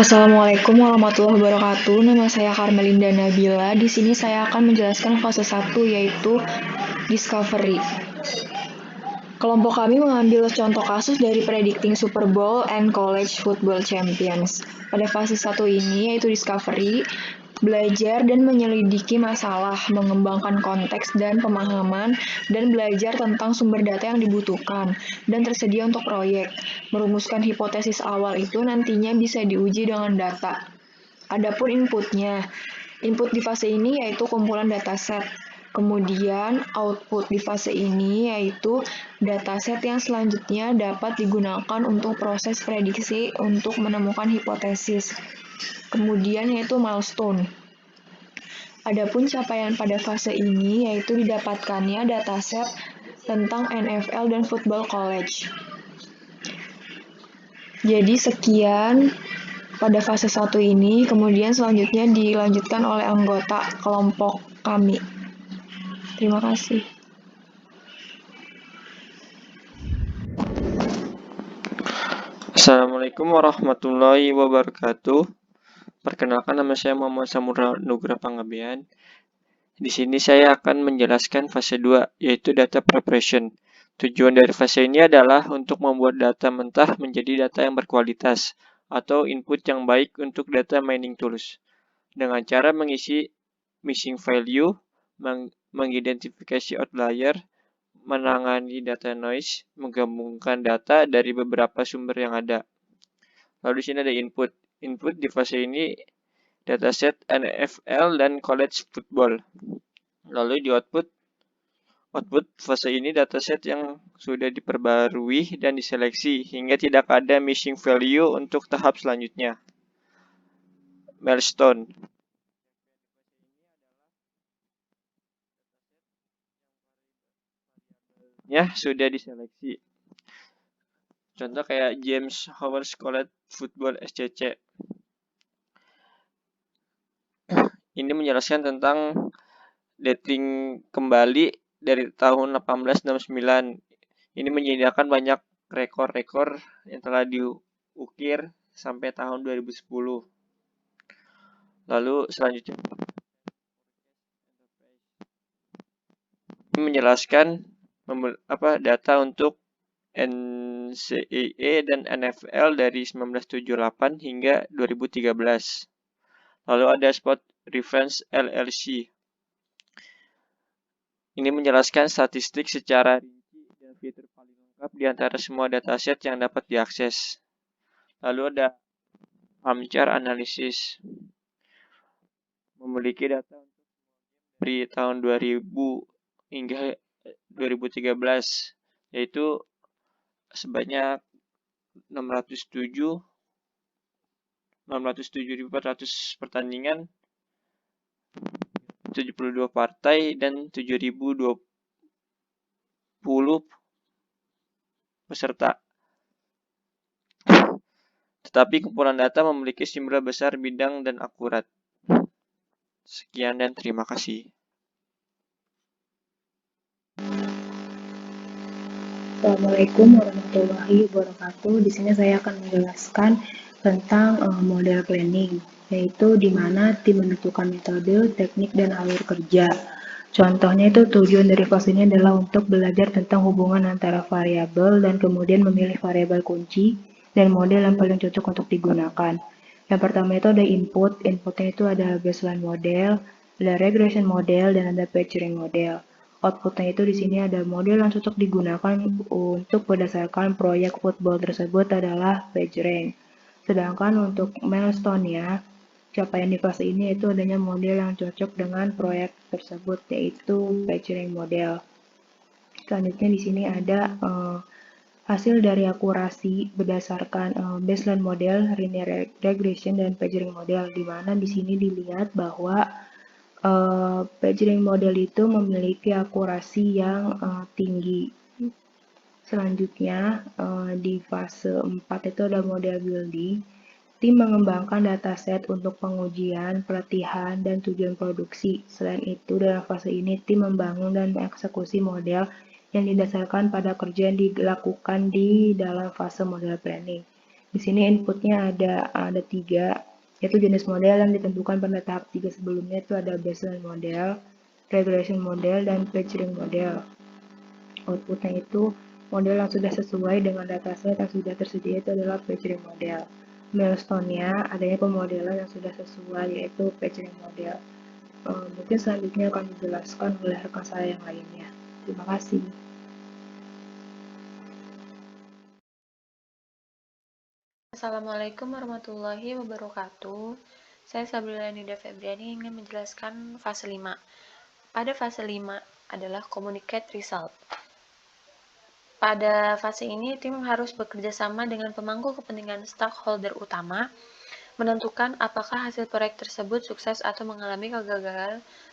Assalamualaikum warahmatullahi wabarakatuh. Nama saya Karmelinda Nabila. Di sini saya akan menjelaskan fase 1 yaitu discovery. Kelompok kami mengambil contoh kasus dari predicting Super Bowl and College Football Champions. Pada fase 1 ini yaitu discovery, belajar dan menyelidiki masalah, mengembangkan konteks dan pemahaman, dan belajar tentang sumber data yang dibutuhkan dan tersedia untuk proyek. Merumuskan hipotesis awal itu nantinya bisa diuji dengan data. Adapun inputnya, input di fase ini yaitu kumpulan dataset. Kemudian output di fase ini yaitu dataset yang selanjutnya dapat digunakan untuk proses prediksi untuk menemukan hipotesis. Kemudian yaitu milestone. Adapun capaian pada fase ini yaitu didapatkannya dataset tentang NFL dan football college. Jadi sekian pada fase 1 ini, kemudian selanjutnya dilanjutkan oleh anggota kelompok kami. Terima kasih. Assalamualaikum warahmatullahi wabarakatuh. Perkenalkan, nama saya Muhammad Samura Nugra Pangabean. Di sini saya akan menjelaskan fase 2, yaitu data preparation. Tujuan dari fase ini adalah untuk membuat data mentah menjadi data yang berkualitas atau input yang baik untuk data mining tools. Dengan cara mengisi missing value, mengidentifikasi outlier, menangani data noise, menggabungkan data dari beberapa sumber yang ada. Lalu di sini ada input. Input di fase ini dataset NFL dan college football. Lalu di output fase ini dataset yang sudah diperbarui dan diseleksi hingga tidak ada missing value untuk tahap selanjutnya. Milestone. Ya, sudah diseleksi. Contoh kayak James Howard College Football SCC. Ini menjelaskan tentang dating kembali dari tahun 1869. Ini menyediakan banyak rekor-rekor yang telah diukir sampai tahun 2010. Lalu selanjutnya ini menjelaskan data untuk NCAA dan NFL dari 1978 hingga 2013. Lalu ada Spot Reference LLC. Ini menjelaskan statistik secara rinci dan fitur paling lengkap di antara semua dataset yang dapat diakses. Lalu ada Armchair Analysis. Memiliki data untuk dari tahun 2000 hingga 2013, yaitu sebanyak 607.400 pertandingan, 72 partai, dan 7.020 peserta. Tetapi kumpulan data memiliki jumlah besar bidang dan akurat. Sekian dan terima kasih. Assalamualaikum warahmatullahi wabarakatuh. Di sini saya akan menjelaskan tentang model planning, yaitu di mana tim menentukan metode, teknik, dan alur kerja. Contohnya itu tujuan dari fase ini adalah untuk belajar tentang hubungan antara variabel dan kemudian memilih variabel kunci dan model yang paling cocok untuk digunakan. Yang pertama itu ada inputnya itu ada baseline model, ada regression model, dan ada patching model. Outputnya itu di sini ada model yang cocok digunakan untuk berdasarkan proyek football tersebut adalah PageRank. Sedangkan untuk milestone-nya, capaian di fase ini itu adanya model yang cocok dengan proyek tersebut yaitu PageRank model. Selanjutnya di sini ada hasil dari akurasi berdasarkan baseline model, linear regression, dan PageRank model, di mana di sini dilihat bahwa PageRank model itu memiliki akurasi yang tinggi. Selanjutnya, di fase 4 itu ada model building. Tim mengembangkan dataset untuk pengujian, pelatihan, dan tujuan produksi. Selain itu, dalam fase ini tim membangun dan mengeksekusi model yang didasarkan pada kerja yang dilakukan di dalam fase model planning. Di sini inputnya ada 3, yaitu jenis model yang ditentukan pada tahap 3 sebelumnya itu ada baseline model, regression model, dan featuring model. Outputnya itu model yang sudah sesuai dengan dataset yang sudah tersedia itu adalah featuring model. Milestone-nya adanya pemodelan yang sudah sesuai yaitu featuring model. Mungkin selanjutnya akan dijelaskan oleh rekan saya yang lainnya. Terima kasih. Assalamualaikum warahmatullahi wabarakatuh. Saya Sabrina Nida Febriani ingin menjelaskan fase 5. Pada fase 5 adalah communicate result. Pada fase ini, tim harus bekerja sama dengan pemangku kepentingan stakeholder utama, menentukan apakah hasil proyek tersebut sukses atau mengalami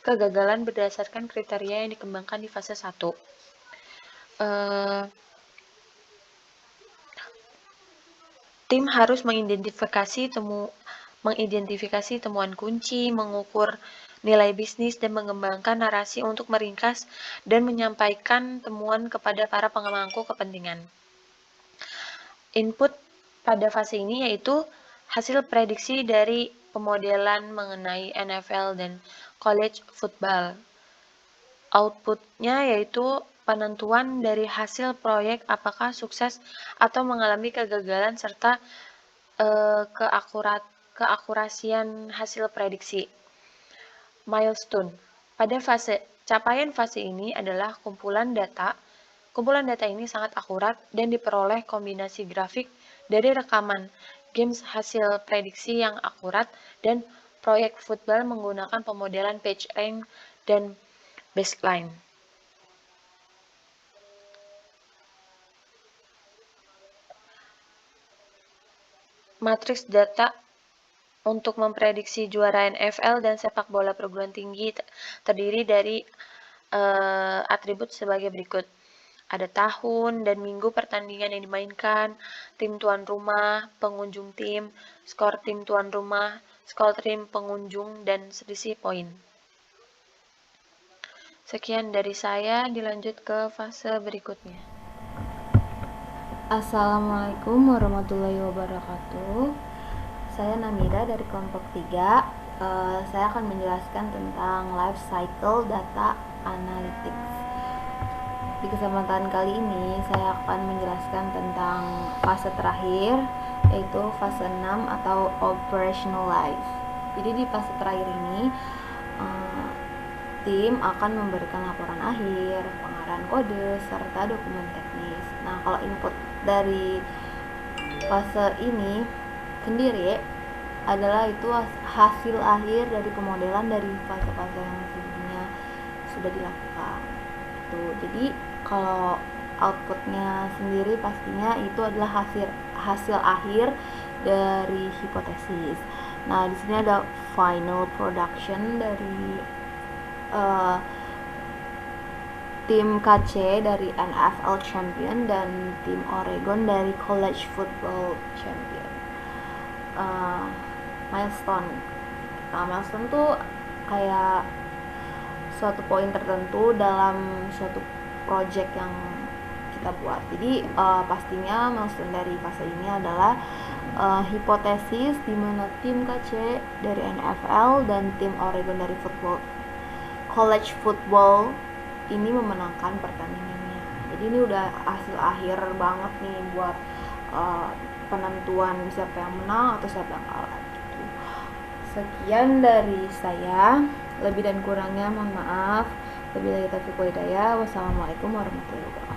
kegagalan berdasarkan kriteria yang dikembangkan di fase 1. Tim harus mengidentifikasi temuan kunci, mengukur nilai bisnis, dan mengembangkan narasi untuk meringkas dan menyampaikan temuan kepada para pemangku kepentingan. Input pada fase ini yaitu hasil prediksi dari pemodelan mengenai NFL dan college football. Outputnya yaitu penentuan dari hasil proyek apakah sukses atau mengalami kegagalan serta keakurasian hasil prediksi. Milestone. Pada capaian fase ini adalah kumpulan data. Kumpulan data ini sangat akurat dan diperoleh kombinasi grafik dari rekaman games hasil prediksi yang akurat dan proyek football menggunakan pemodelan PageRank dan baseline. Matriks data untuk memprediksi juara NFL dan sepak bola perguruan tinggi terdiri dari atribut sebagai berikut. Ada tahun dan minggu pertandingan yang dimainkan, tim tuan rumah, pengunjung tim, skor tim tuan rumah, skor tim pengunjung, dan selisih poin. Sekian dari saya, dilanjut ke fase berikutnya. Assalamualaikum warahmatullahi wabarakatuh. Saya Namira dari kelompok 3. Saya akan menjelaskan tentang life cycle data analytics. Di kesempatan kali ini saya akan menjelaskan tentang fase terakhir, yaitu fase 6 atau operationalize. Jadi di fase terakhir ini tim akan memberikan laporan akhir, pengarahan kode, serta dokumen teknis. Nah, kalau input dari fase ini sendiri adalah itu hasil akhir dari pemodelan dari fase-fase yang sebelumnya sudah dilakukan. Jadi kalau outputnya sendiri pastinya itu adalah hasil akhir dari hipotesis. Nah, di sini ada final production dari tim KC dari NFL Champion dan tim Oregon dari College Football Champion. Milestone. Nah, milestone tuh kayak suatu poin tertentu dalam suatu project yang kita buat. Jadi pastinya milestone dari fase ini adalah hipotesis di mana tim KC dari NFL dan tim Oregon dari college football ini memenangkan pertandingannya. Jadi ini udah hasil akhir banget nih buat penentuan siapa yang menang atau siapa yang kalah gitu. Sekian dari saya, lebih dan kurangnya mohon maaf. Wabillahi taufiq wal hidayah. Wassalamualaikum warahmatullahi wabarakatuh.